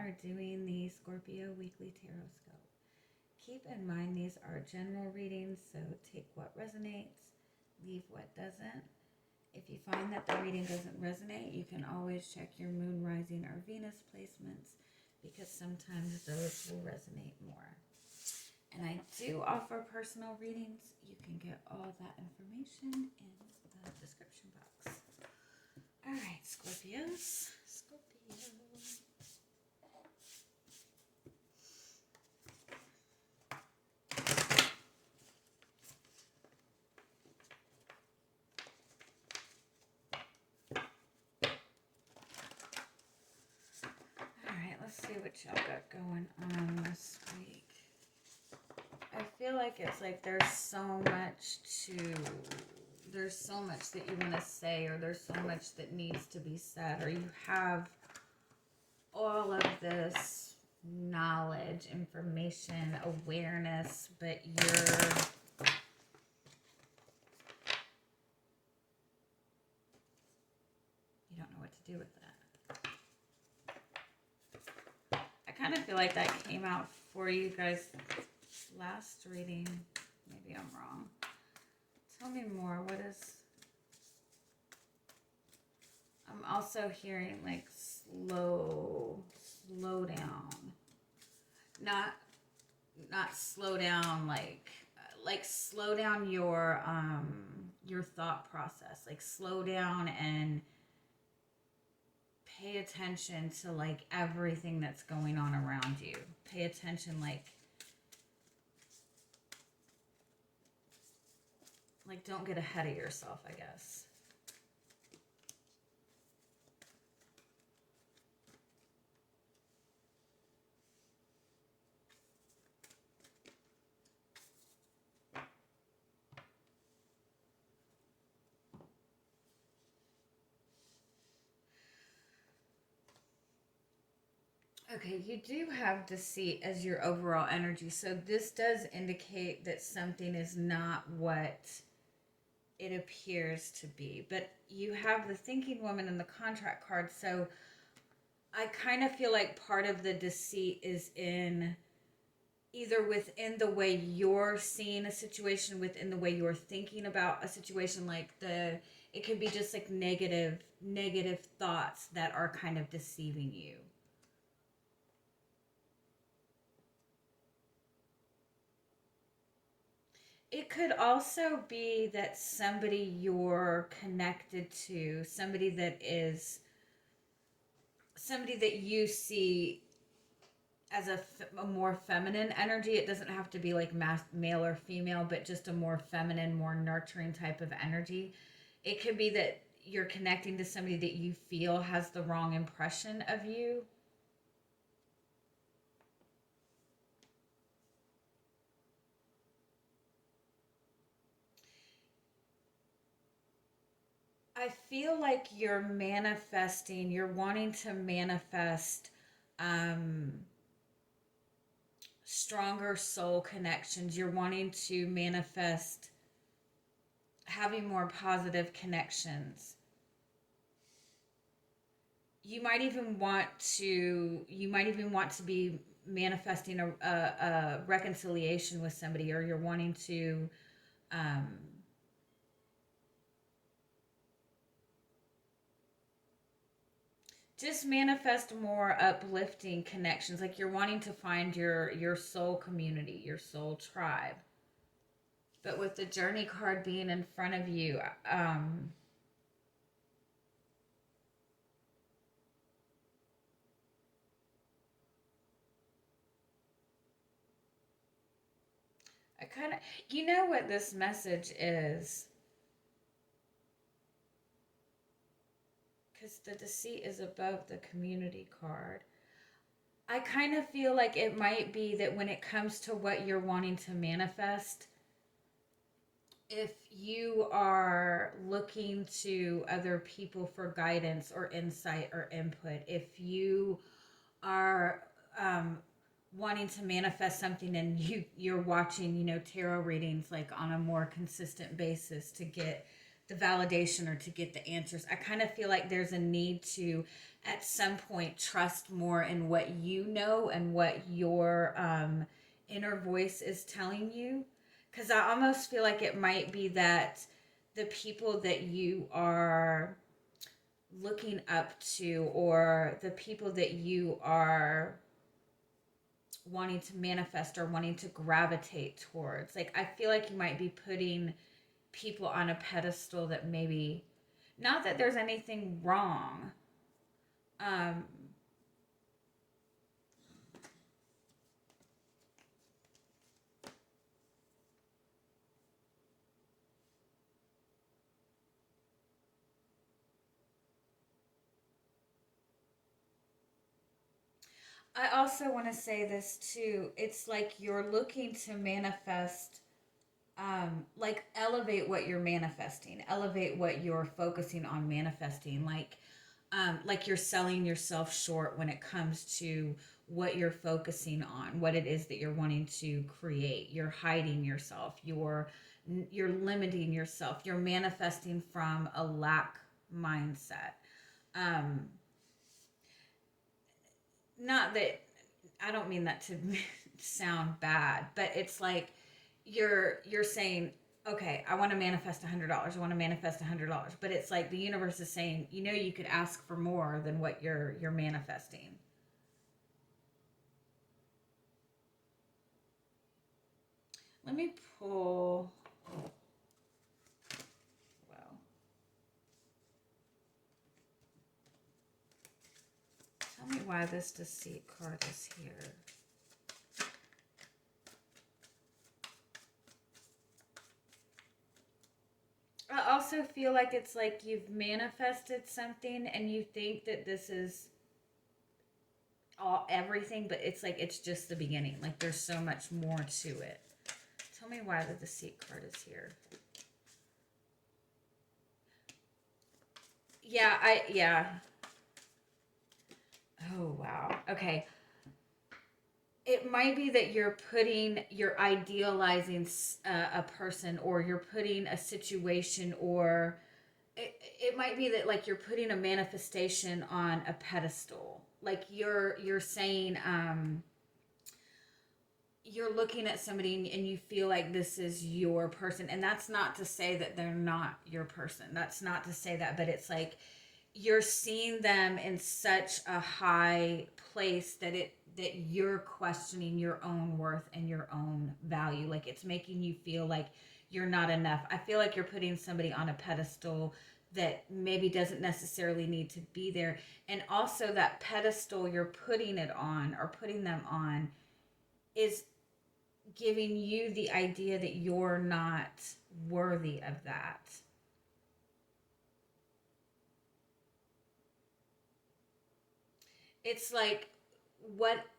are doing the Scorpio Weekly Tarotscope. Keep in mind these are general readings, so take what resonates, leave what doesn't. If you find that the reading doesn't resonate, you can always check your moon, rising, or Venus placements, because sometimes those will resonate more. And I do offer personal readings. You can get all that information in the description box. All right, Scorpios. Scorpio. All right, let's see what y'all got going on this week. I feel like it's like there's so much that you want to say, or there's so much that needs to be said, or you have all of this knowledge, information, awareness, but you don't know what to do with that. I kind of feel like that came out for you guys last reading. Maybe I'm wrong. Tell me more. What is... I'm also hearing like slow down. Not slow down like slow down your thought process. Like slow down and pay attention to like everything that's going on around you. Pay attention, like don't get ahead of yourself, I guess. Okay, you do have deceit as your overall energy. So this does indicate that something is not what it appears to be. But you have the thinking woman and the contract card. So I kind of feel like part of the deceit is in either within the way you're seeing a situation, within the way you're thinking about a situation. Like it could be just like negative thoughts that are kind of deceiving you. It could also be that somebody you're connected to, somebody that you see as a more feminine energy. It doesn't have to be like male or female, but just a more feminine, more nurturing type of energy. It could be that you're connecting to somebody that you feel has the wrong impression of you. I feel like you're wanting to manifest stronger soul connections. You're wanting to manifest having more positive connections. You might even want to be manifesting a reconciliation with somebody, or you're wanting to just manifest more uplifting connections. Like you're wanting to find your soul community, your soul tribe. But with the Journey card being in front of you, I kind of, you know what this message is? Because the deceit is above the community card. I kind of feel like it might be that when it comes to what you're wanting to manifest, if you are looking to other people for guidance or insight or input, if you are wanting to manifest something and you're watching, tarot readings like on a more consistent basis to get the validation or to get the answers. I kind of feel like there's a need to, at some point, trust more in what you know and what your inner voice is telling you. Because I almost feel like it might be that the people that you are looking up to, or the people that you are wanting to manifest or wanting to gravitate towards, like, I feel like you might be putting people on a pedestal that maybe, not that there's anything wrong, um I also want to say this too. It's like you're looking to manifest, like, elevate what you're manifesting, elevate what you're focusing on manifesting. Like you're selling yourself short when it comes to what you're focusing on, what it is that you're wanting to create. You're hiding yourself. You're limiting yourself. You're manifesting from a lack mindset. Um, Not that, I don't mean that to sound bad, but it's like you're saying, okay, I want to manifest $100. I want to manifest $100, but it's like the universe is saying, you could ask for more than what you're manifesting. Let me pull. Well, tell me why this deceit card is here. I also feel like it's like you've manifested something and you think that this is everything, but it's like it's just the beginning. Like there's so much more to it. Tell me why the deceit card is here. Yeah. Oh, wow. Okay. It might be that you're idealizing a person, or you're putting a situation, or it might be that, like, you're putting a manifestation on a pedestal. Like you're saying, you're looking at somebody and you feel like this is your person. And that's not to say that they're not your person. That's not to say that, but it's like you're seeing them in such a high place that you're questioning your own worth and your own value. Like it's making you feel like you're not enough. I feel like you're putting somebody on a pedestal that maybe doesn't necessarily need to be there. And also that pedestal you're putting it on, or putting them on, is giving you the idea that you're not worthy of that. It's like,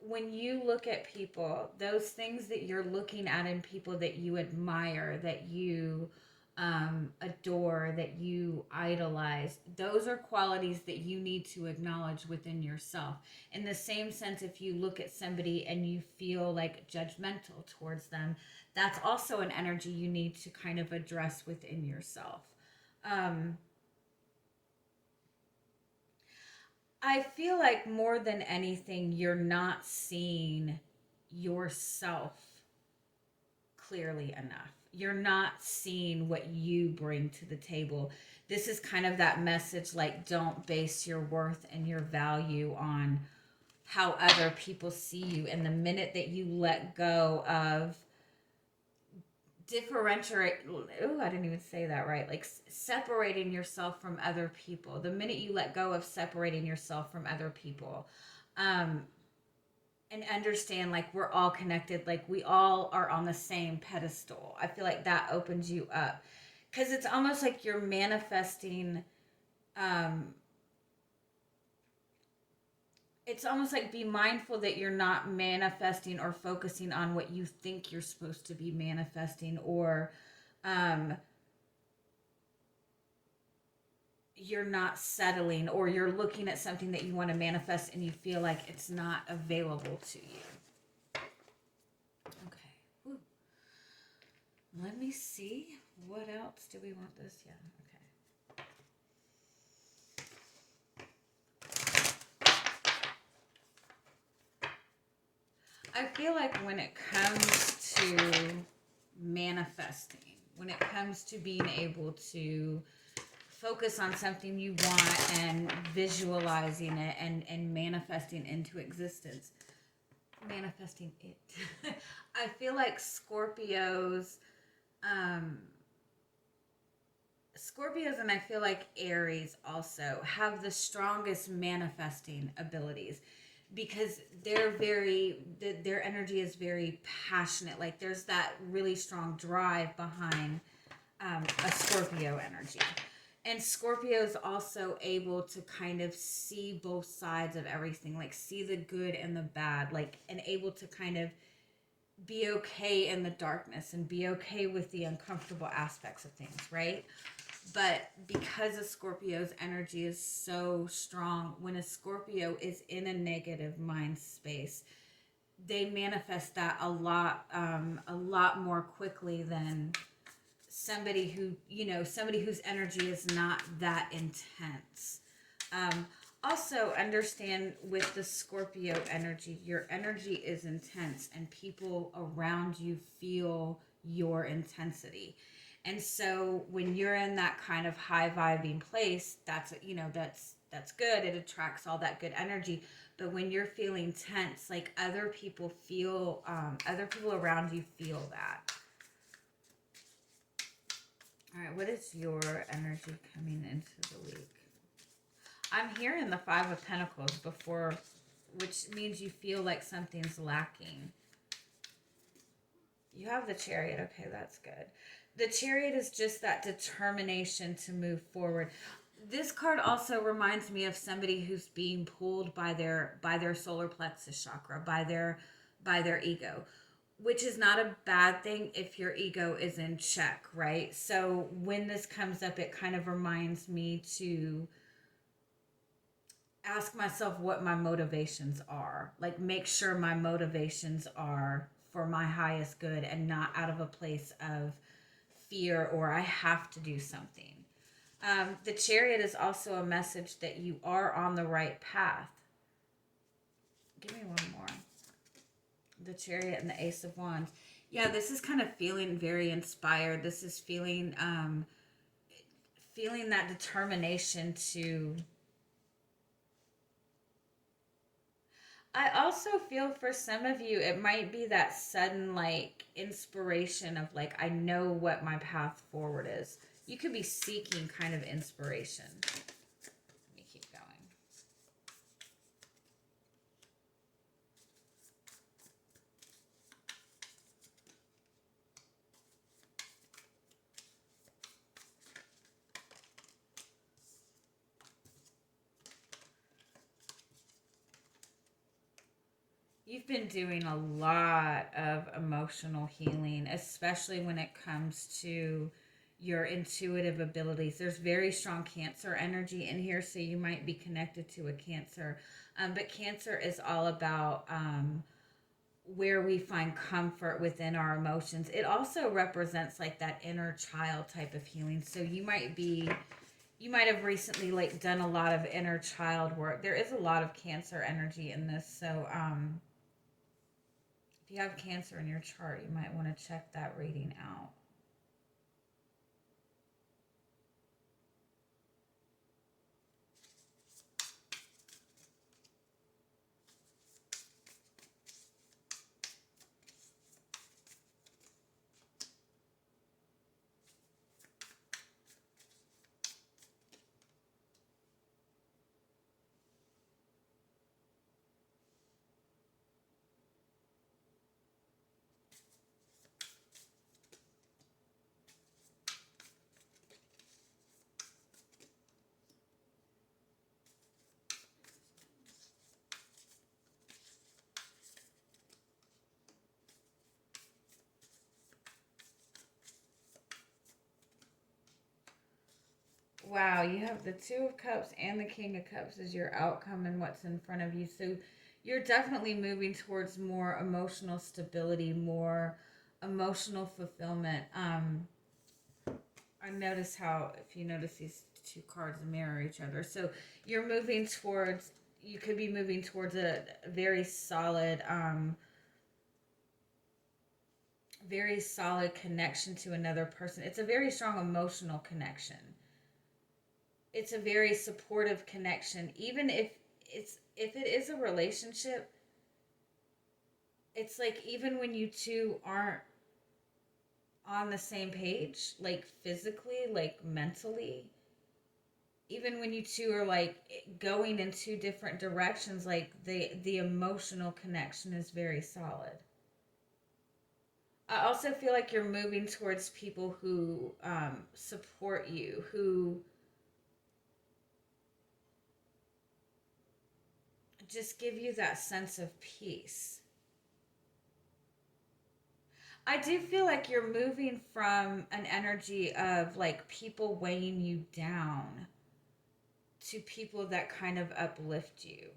when you look at people, those things that you're looking at in people that you admire, that you adore, that you idolize, those are qualities that you need to acknowledge within yourself. In the same sense, if you look at somebody and you feel like judgmental towards them, that's also an energy you need to kind of address within yourself. Um, I feel like more than anything, you're not seeing yourself clearly enough. You're not seeing what you bring to the table. This is kind of that message, like, don't base your worth and your value on how other people see you. And the minute that you let go of differentiate, oh, I didn't even say that right, like separating yourself from other people, the minute you let go of separating yourself from other people, um and understand, like, we're all connected, like we all are on the same pedestal, I feel like that opens you up, because it's almost like you're manifesting, um it's almost like, be mindful that you're not manifesting or focusing on what you think you're supposed to be manifesting, or um you're not settling, or you're looking at something that you want to manifest and you feel like it's not available to you. Okay. Whew. Let me see. What else do we want this? Yeah. Okay. I feel like when it comes to manifesting, when it comes to being able to focus on something you want and visualizing it and manifesting into existence, manifesting it. I feel like um, Scorpios and I feel like Aries also have the strongest manifesting abilities because their energy is very passionate. Like there's that really strong drive behind a Scorpio energy. And Scorpio is also able to kind of see both sides of everything, like see the good and the bad, like, and able to kind of be okay in the darkness and be okay with the uncomfortable aspects of things, right? But because a Scorpio's energy is so strong, when a Scorpio is in a negative mind space, they manifest that a lot more quickly than somebody somebody whose energy is not that intense. Also, understand with the Scorpio energy, your energy is intense, and people around you feel your intensity. And so, when you're in that kind of high vibing place, that's good. It attracts all that good energy. But when you're feeling tense, like other people around you feel that. All right, what is your energy coming into the week? I'm hearing the Five of Pentacles before, which means you feel like something's lacking. You have the Chariot. Okay, that's good. The Chariot is just that determination to move forward. This card also reminds me of somebody who's being pulled by their solar plexus chakra, by their ego, which is not a bad thing if your ego is in check, right? So when this comes up, it kind of reminds me to ask myself what my motivations are. Like, make sure my motivations are for my highest good and not out of a place of fear or I have to do something. The Chariot is also a message that you are on the right path. Give me one more. The Chariot and the Ace of Wands. Yeah, this is kind of feeling very inspired. This is feeling that determination to... I also feel for some of you, it might be that sudden, like, inspiration of, like, I know what my path forward is. You could be seeking kind of inspiration. Let me keep going. You've been doing a lot of emotional healing, especially when it comes to your intuitive abilities. There's very strong Cancer energy in here, so you might be connected to a Cancer. But Cancer is all about where we find comfort within our emotions. It also represents like that inner child type of healing. So you might have recently like done a lot of inner child work. There is a lot of Cancer energy in this. So if you have Cancer in your chart, you might want to check that reading out. Wow, you have the Two of Cups and the King of Cups as your outcome and what's in front of you. So you're definitely moving towards more emotional stability, more emotional fulfillment. I notice how, if you notice, these two cards mirror each other. So you're moving towards, you could be moving towards a very solid very solid connection to another person. It's a very strong emotional connection. It's a very supportive connection. Even if it is a relationship, it's like even when you two aren't on the same page, like physically, like mentally, even when you two are like going in two different directions, like the emotional connection is very solid. I also feel like you're moving towards people who support you, who just give you that sense of peace. I do feel like you're moving from an energy of like people weighing you down to people that kind of uplift you.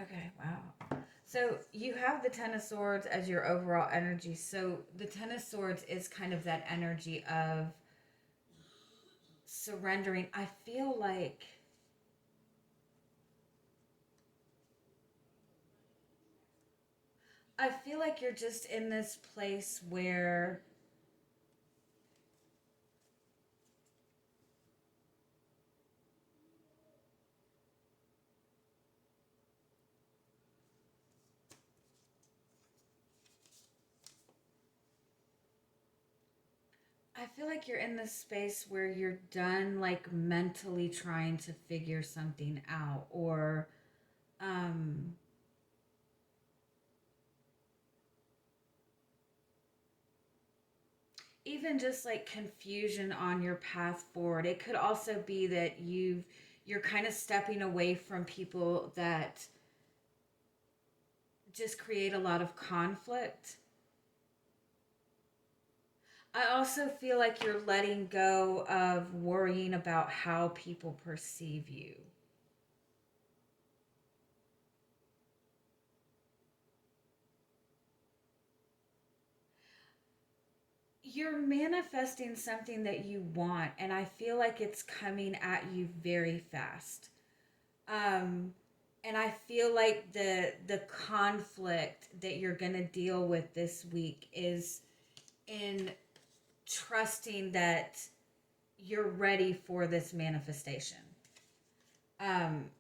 Okay, wow. So you have the Ten of Swords as your overall energy. So the Ten of Swords is kind of that energy of surrendering. I feel like you're just in this place where I feel like you're in this space where you're done like mentally trying to figure something out, or um even just like confusion on your path forward. It could also be that you're kind of stepping away from people that just create a lot of conflict. I also feel like you're letting go of worrying about how people perceive you. You're manifesting something that you want, and I feel like it's coming at you very fast. Um, and I feel like the conflict that you're gonna deal with this week is in trusting that you're ready for this manifestation. Um,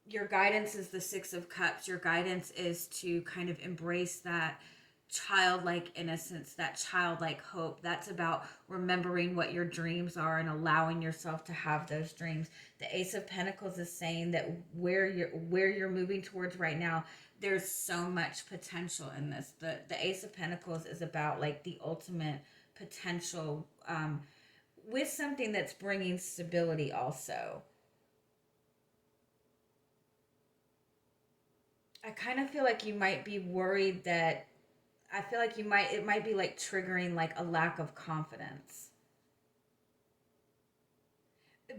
your guidance is the Six of Cups. Your guidance is to kind of embrace that childlike innocence, that childlike hope. That's about remembering what your dreams are and allowing yourself to have those dreams. The Ace of Pentacles is saying that where you're moving towards right now, there's so much potential in this. The Ace of Pentacles is about like the ultimate potential, with something that's bringing stability also. I kind of feel like you might be worried that I feel like it might be like triggering like a lack of confidence.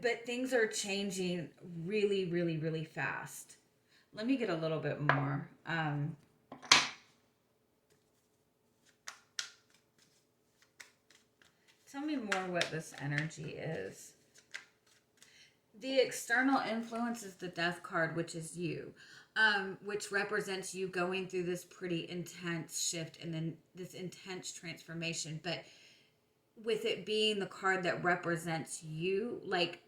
But things are changing really, really, really fast. Let me get a little bit more. Tell me more what this energy is. The external influence is the Death card, which is you, which represents you going through this pretty intense shift and then this intense transformation. But with it being the card that represents you, like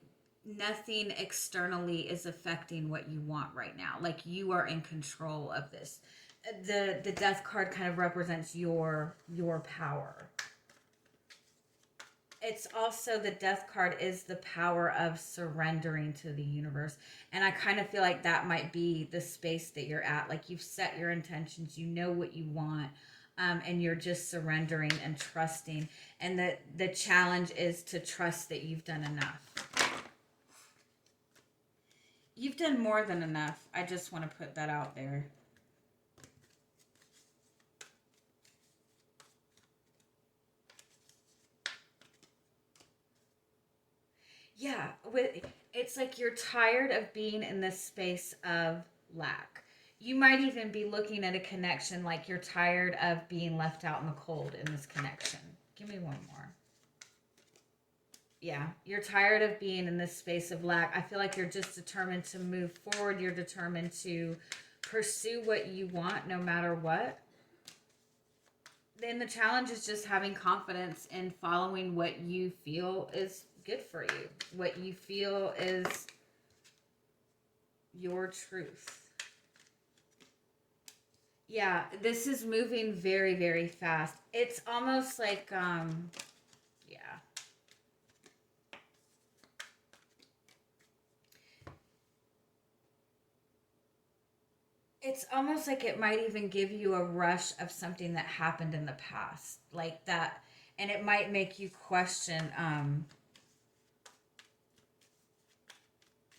nothing externally is affecting what you want right now. Like you are in control of this. The Death card kind of represents your power. It's also the Death card is the power of surrendering to the universe. And I kind of feel like that might be the space that you're at. Like you've set your intentions, you know what you want, and you're just surrendering and trusting. And the challenge is to trust that you've done enough. You've done more than enough. I just want to put that out there. Yeah, it's like you're tired of being in this space of lack. You might even be looking at a connection like you're tired of being left out in the cold in this connection. Give me one more. Yeah, you're tired of being in this space of lack. I feel like you're just determined to move forward. You're determined to pursue what you want no matter what. Then the challenge is just having confidence in following what you feel is good for you, what you feel is your truth. Yeah, this is moving very, very fast. It's almost like, yeah. It's almost like it might even give you a rush of something that happened in the past, like that, and it might make you question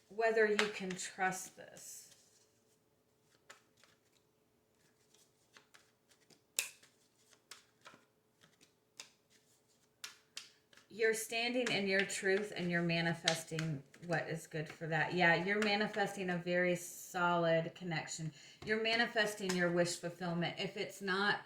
whether you can trust this. You're standing in your truth and you're manifesting what is good for that. Yeah, you're manifesting a very solid connection. You're manifesting your wish fulfillment. If it's not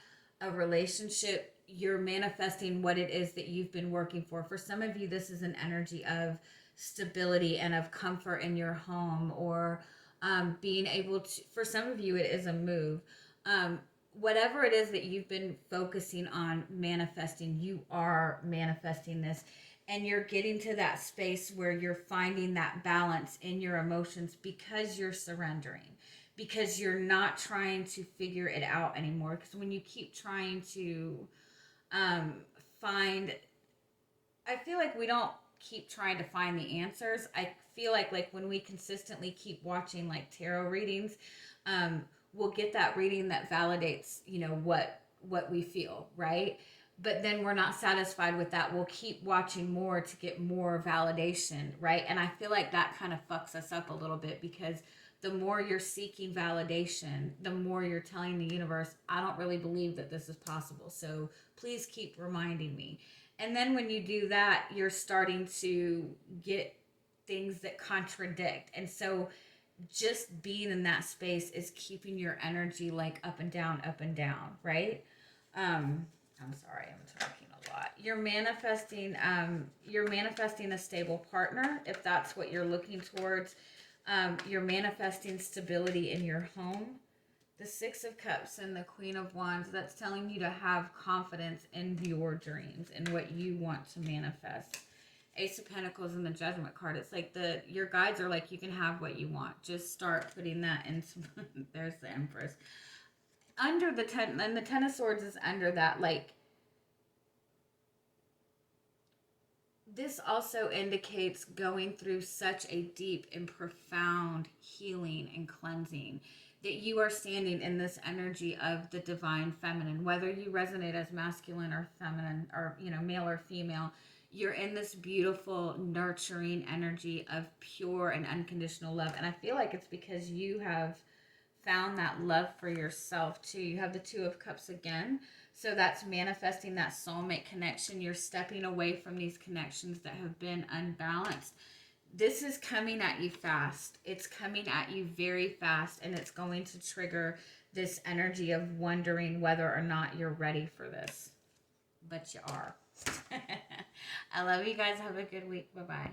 a relationship, you're manifesting what it is that you've been working for. For some of you, this is an energy of stability and of comfort in your home, or being able to, for some of you, it is a move. Whatever it is that you've been focusing on manifesting, you are manifesting this, and you're getting to that space where you're finding that balance in your emotions because you're surrendering, because you're not trying to figure it out anymore. Because when you keep trying to find, I feel like we don't keep trying to find the answers. I feel like when we consistently keep watching like tarot readings, we'll get that reading that validates, what we feel, right? But then we're not satisfied with that. We'll keep watching more to get more validation, right? And I feel like that kind of fucks us up a little bit, because the more you're seeking validation, the more you're telling the universe, I don't really believe that this is possible. So please keep reminding me. And then when you do that, you're starting to get things that contradict. And so just being in that space is keeping your energy like up and down, right? I'm sorry, I'm talking a lot. You're manifesting a stable partner if that's what you're looking towards. You're manifesting stability in your home. The Six of Cups and the Queen of Wands, that's telling you to have confidence in your dreams and what you want to manifest. Ace of Pentacles and the Judgment card. It's like your guides are like, you can have what you want. Just start putting that into, there's the Empress. Under the and the Ten of Swords is under that. Like, this also indicates going through such a deep and profound healing and cleansing, that you are standing in this energy of the divine feminine, whether you resonate as masculine or feminine, or, male or female. You're in this beautiful, nurturing energy of pure and unconditional love. And I feel like it's because you have found that love for yourself too. You have the Two of Cups again. So that's manifesting that soulmate connection. You're stepping away from these connections that have been unbalanced. This is coming at you fast. It's coming at you very fast, and it's going to trigger this energy of wondering whether or not you're ready for this. But you are. I love you guys. Have a good week. Bye-bye.